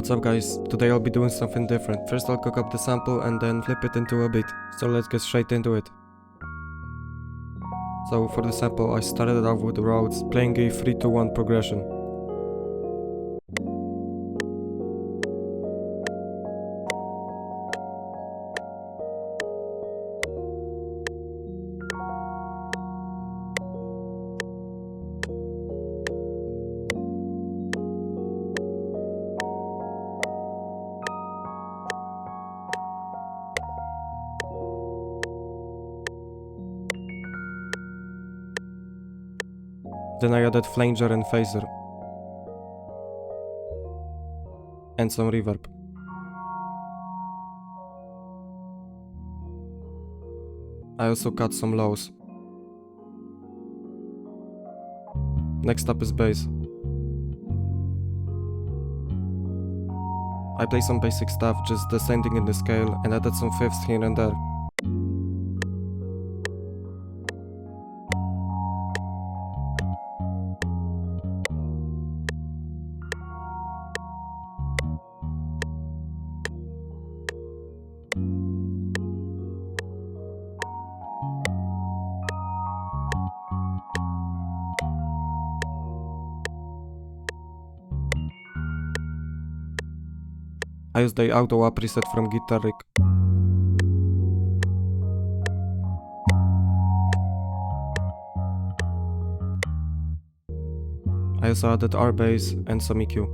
What's up guys, today I'll be doing something different. First I'll cook up the sample and then flip it into a beat. So let's get straight into it. So for the sample I started off with the rhodes, playing a 3-2-1 progression. Then I added flanger and phaser. And some reverb. I also cut some lows. Next up is bass. I play some basic stuff, just descending in the scale, and added some fifths here and there. I used the auto up preset from Guitar Rig. I also added R bass and some EQ.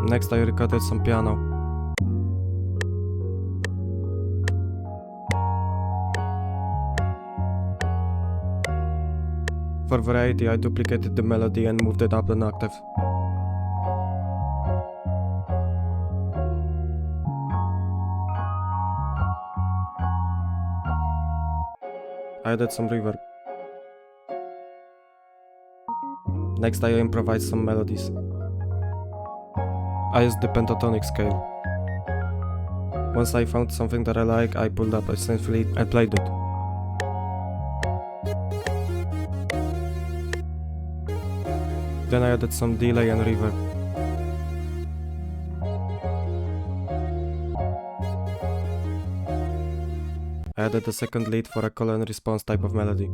Next I recorded some piano. For variety I duplicated the melody and moved it up an octave. I added some reverb. Next I improvised some melodies. I used the pentatonic scale. Once I found something that I like, I pulled up a synth lead and played it. Then I added some delay and reverb. I added a second lead for a call and response type of melody.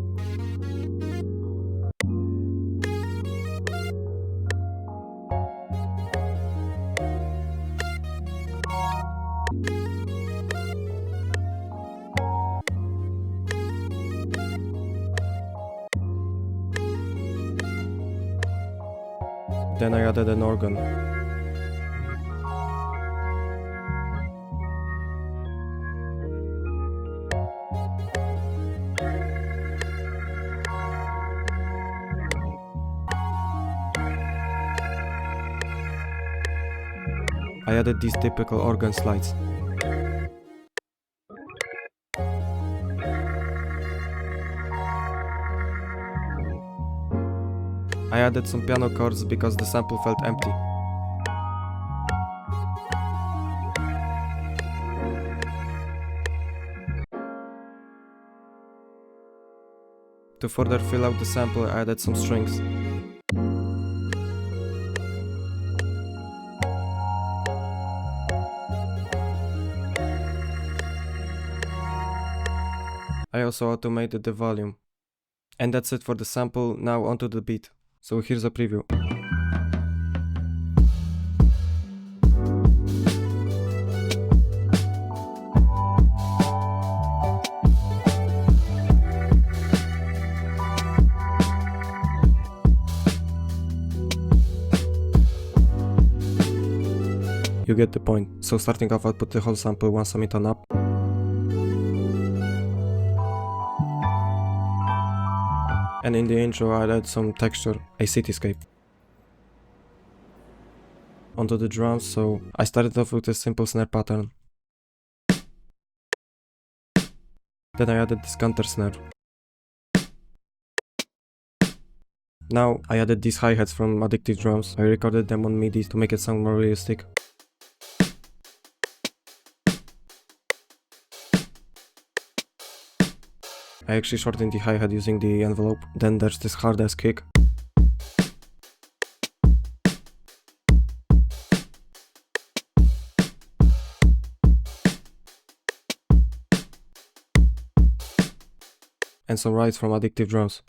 Then I added an organ. I added these typical organ slides. I added some piano chords because the sample felt empty. To further fill out the sample, I added some strings. I also automated the volume. And that's it for the sample, now onto the beat. So here's a preview. You get the point. So starting off, I'll put the whole sample one semitone up. And in the intro I added some texture, a cityscape. Onto the drums, so I started off with a simple snare pattern. Then I added this counter snare. Now I added these hi-hats from Addictive Drums. I recorded them on MIDI to make it sound more realistic. I actually shortened the hi-hat using the envelope. Then there's this hard-ass kick. and some rides from Addictive Drums.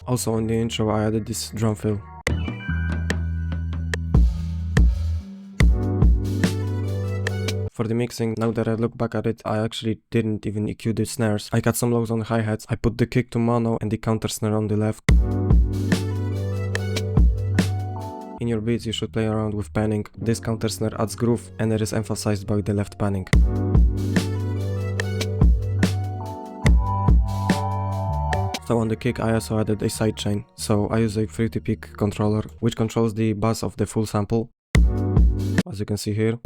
Also on the intro I added this drum fill. For the mixing, now that I look back at it, I actually didn't even EQ the snares. I got some lows on the hi-hats, I put the kick to mono and the counter snare on the left. In your beats you should play around with panning. This counter snare adds groove and it is emphasized by the left panning. So on the kick I also added a sidechain, so I use a fruity peak controller which controls the bass of the full sample, as you can see here.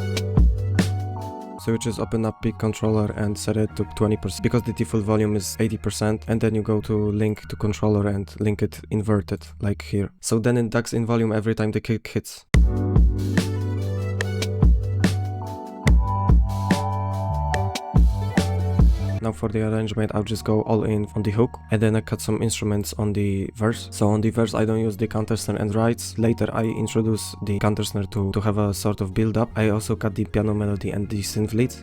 So you just open up peak controller and set it to 20% because the default volume is 80%, and then you go to link to controller and link it inverted like here. So then it ducks in volume every time the kick hits. Now for the arrangement I'll just go all in on the hook, and then I cut some instruments on the verse. So on the verse I don't use the counter snare and rides. Later I introduce the counter snare to have a sort of build up. I also cut the piano melody and the synth leads.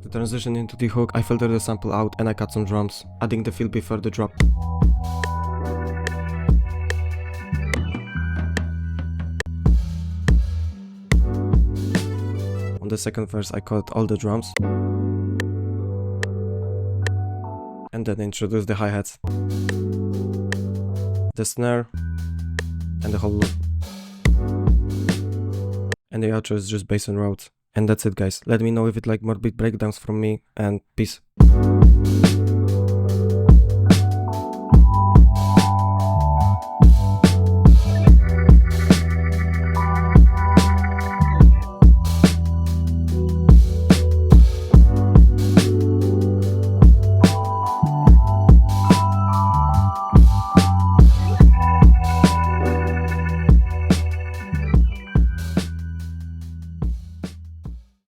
To transition into the hook I filter the sample out and I cut some drums, adding the fill before the drop. On the second verse I cut all the drums and then introduce the hi-hats, the snare and the whole loop. And the outro is just bass and rhodes. And that's it guys. Let me know if you'd like more beat breakdowns from me, and peace.